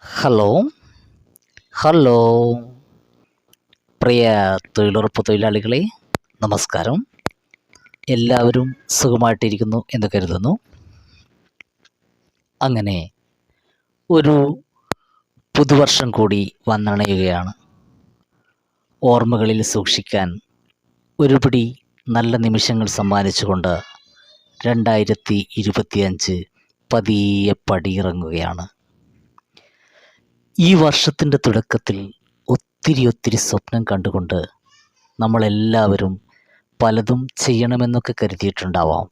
Hello hello പ്രിയ തൊഴിലുറപ്പ് തൊഴിലാളികളെ, നമസ്കാരം. എല്ലാവരും സുഖമായിട്ടിരിക്കുന്നു എന്ന് കരുതുന്നു. അങ്ങനെ ഒരു പുതുവർഷം കൂടി വന്നണയുകയാണ്. ഓർമ്മകളിൽ സൂക്ഷിക്കാൻ ഒരുപിടി നല്ല നിമിഷങ്ങൾ സമ്മാനിച്ചുകൊണ്ട് 2025 പതിയെ പടിയിറങ്ങുകയാണ്. ഈ വർഷത്തിൻ്റെ തുടക്കത്തിൽ ഒത്തിരി സ്വപ്നം കണ്ടുകൊണ്ട് നമ്മളെല്ലാവരും പലതും ചെയ്യണമെന്നൊക്കെ കരുതിയിട്ടുണ്ടാവാം.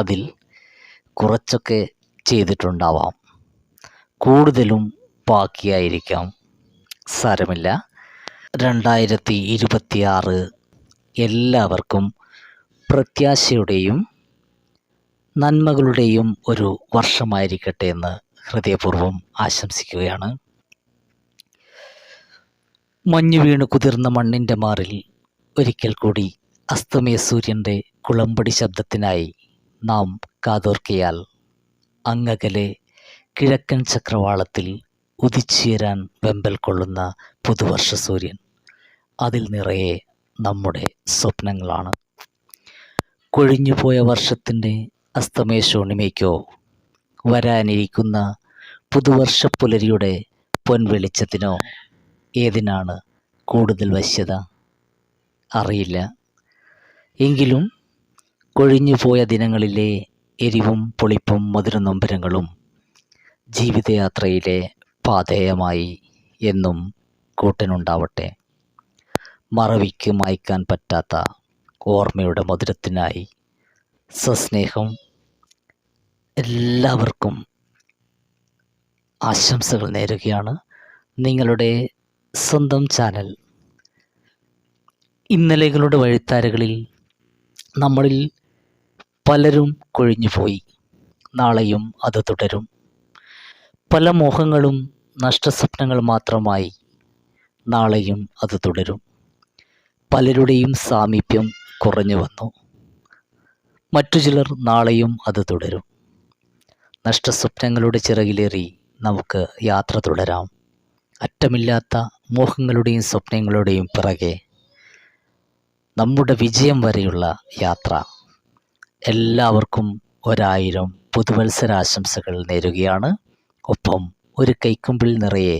അതിൽ കുറച്ചൊക്കെ ചെയ്തിട്ടുണ്ടാവാം, കൂടുതലും ബാക്കിയായിരിക്കാം. സാരമില്ല. 2026 എല്ലാവർക്കും പ്രത്യാശയുടെയും നന്മകളുടെയും ഒരു വർഷമായിരിക്കട്ടെ എന്ന് ഹൃദയപൂർവ്വം ആശംസിക്കുകയാണ്. മഞ്ഞു വീണ് കുതിർന്ന മണ്ണിൻ്റെ മാറിൽ ഒരിക്കൽ കൂടി അസ്തമയ സൂര്യൻ്റെ കുളമ്പടി ശബ്ദത്തിനായി നാം കാതോർക്കിയാൽ അങ്ങകലെ കിഴക്കൻ ചക്രവാളത്തിൽ ഉദിച്ചുയരാൻ വെമ്പൽ കൊള്ളുന്ന പുതുവർഷ സൂര്യൻ. അതിൽ നിറയെ നമ്മുടെ സ്വപ്നങ്ങളാണ്. കൊഴിഞ്ഞുപോയ വർഷത്തിൻ്റെ അസ്തമയ ശോണിമയ്ക്കോ വരാനിരിക്കുന്ന പുതുവർഷ പുലരിയുടെ പൊൻവെളിച്ചത്തിനോ ഏതിനാണ് കൂടുതൽ വശ്യത? അറിയില്ല. എങ്കിലും കൊഴിഞ്ഞുപോയ ദിനങ്ങളിലെ എരിവും പുളിപ്പും മധുരനൊമ്പരങ്ങളും ജീവിതയാത്രയിലെ പാഥേയമായി എന്നും കൂട്ടിനുണ്ടാവട്ടെ. മറവിക്ക് മായ്ക്കാൻ പറ്റാത്ത ഓർമ്മയുടെ മധുരത്തിനായി സസ്നേഹം എല്ലാവർക്കും ആശംസകൾ നേരുകയാണ്. നിങ്ങളുടെ സ്വന്തം ചാനൽ. ഇന്നലെകളുടെ വഴിത്താരകളിൽ നമ്മളിൽ പലരും കൊഴിഞ്ഞുപോയി. നാളെയും അത് തുടരും. പല മോഹങ്ങളും നഷ്ടസ്വപ്നങ്ങൾ മാത്രമായി. നാളെയും അത് തുടരും. പലരുടെയും സാമീപ്യം കുറഞ്ഞു വന്നു. മറ്റു ചിലർ നാളെയും അത് തുടരും. നഷ്ടസ്വപ്നങ്ങളുടെ ചിറകിലേറി നമുക്ക് യാത്ര തുടരാം. അറ്റമില്ലാത്ത മോഹങ്ങളുടെയും സ്വപ്നങ്ങളുടെയും പിറകെ നമ്മുടെ വിജയം വരെയുള്ള യാത്ര. എല്ലാവർക്കും 1000 പുതുവത്സരാശംസകൾ നേരുകയാണ്. ഒപ്പം ഒരു കൈക്കുമ്പിൾ നിറയെ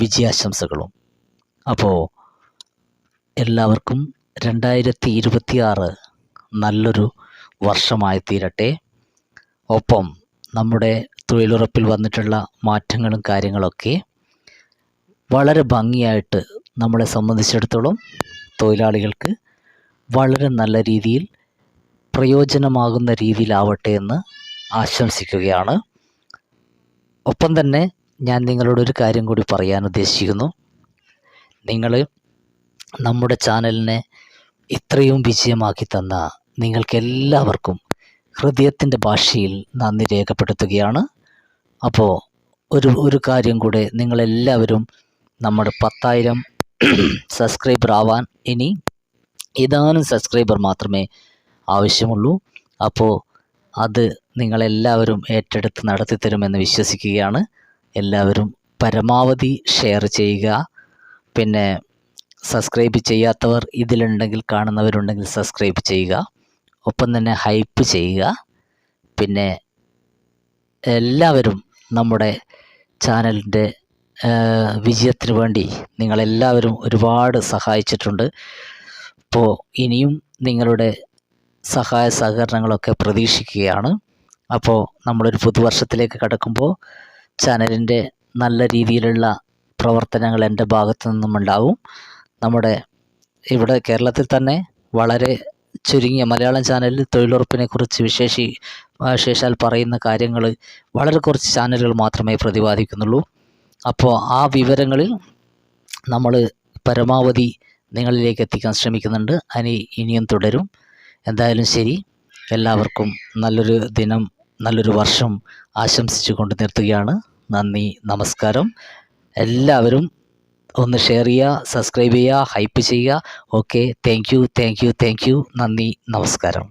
വിജയാശംസകളും. അപ്പോൾ എല്ലാവർക്കും 2026 നല്ലൊരു വർഷമായി തീരട്ടെ. ഒപ്പം നമ്മുടെ തൊഴിലുറപ്പിൽ വന്നിട്ടുള്ള മാറ്റങ്ങളും കാര്യങ്ങളൊക്കെ വളരെ ഭംഗിയായിട്ട് നമ്മളെ സംബന്ധിച്ചിടത്തോളം തൊഴിലാളികൾക്ക് വളരെ നല്ല രീതിയിൽ പ്രയോജനമാകുന്ന രീതിയിലാവട്ടെ എന്ന് ആശംസിക്കുകയാണ്. ഒപ്പം തന്നെ ഞാൻ നിങ്ങളോടൊരു കാര്യം കൂടി പറയാൻ ഉദ്ദേശിക്കുന്നു. നിങ്ങൾ നമ്മുടെ ചാനലിനെ ഇത്രയും വിജയമാക്കി തന്ന നിങ്ങൾക്കെല്ലാവർക്കും ഹൃദയത്തിൻ്റെ ഭാഷയിൽ നന്ദി രേഖപ്പെടുത്തുകയാണ്. അപ്പോൾ ഒരു കാര്യം കൂടെ, നിങ്ങളെല്ലാവരും നമ്മുടെ 10,000 സബ്സ്ക്രൈബർ ആവാൻ ഇനി ഏതാനും സബ്സ്ക്രൈബർ മാത്രമേ ആവശ്യമുള്ളൂ. അപ്പോൾ അത് നിങ്ങളെല്ലാവരും ഏറ്റെടുത്ത് നടത്തിത്തരുമെന്ന് വിശ്വസിക്കുകയാണ്. എല്ലാവരും പരമാവധി ഷെയർ ചെയ്യുക. പിന്നെ സബ്സ്ക്രൈബ് ചെയ്യാത്തവർ ഇതിലുണ്ടെങ്കിൽ, കാണുന്നവരുണ്ടെങ്കിൽ സബ്സ്ക്രൈബ് ചെയ്യുക. ഒപ്പം തന്നെ ഹൈപ്പ് ചെയ്യുക. പിന്നെ എല്ലാവരും നമ്മുടെ ചാനലിൻ്റെ വിജയത്തിന് വേണ്ടി നിങ്ങളെല്ലാവരും ഒരുപാട് സഹായിച്ചിട്ടുണ്ട്. അപ്പോൾ ഇനിയും നിങ്ങളുടെ സഹായ സഹകരണങ്ങളൊക്കെ പ്രതീക്ഷിക്കുകയാണ്. അപ്പോൾ നമ്മളൊരു പുതുവർഷത്തിലേക്ക് കടക്കുമ്പോൾ ചാനലിൻ്റെ നല്ല രീതിയിലുള്ള പ്രവർത്തനങ്ങൾ എൻ്റെ ഭാഗത്തു നിന്നും ഉണ്ടാവും. നമ്മുടെ ഇവിടെ കേരളത്തിൽ തന്നെ വളരെ ചുരുങ്ങിയ മലയാളം ചാനലിൽ തൊഴിലുറപ്പിനെ കുറിച്ച് വിശേഷാൽ പറയുന്ന കാര്യങ്ങൾ വളരെ കുറച്ച് ചാനലുകൾ മാത്രമേ പ്രതിപാദിക്കുന്നുള്ളൂ. അപ്പോൾ ആ വിവരങ്ങളിൽ നമ്മൾ പരമാവധി നിങ്ങളിലേക്ക് എത്തിക്കാൻ ശ്രമിക്കുന്നുണ്ട്. ഇനിയും തുടരും. എന്തായാലും ശരി, എല്ലാവർക്കും നല്ലൊരു ദിനം, നല്ലൊരു വർഷം ആശംസിച്ചു കൊണ്ട് നിർത്തുകയാണ്. നന്ദി, നമസ്കാരം. എല്ലാവരും ഒന്ന് ഷെയർ ചെയ്യുക, സബ്സ്ക്രൈബ് ചെയ്യുക, ഹൈപ്പ് ചെയ്യുക. Okay, thank you. നന്ദി, നമസ്കാരം.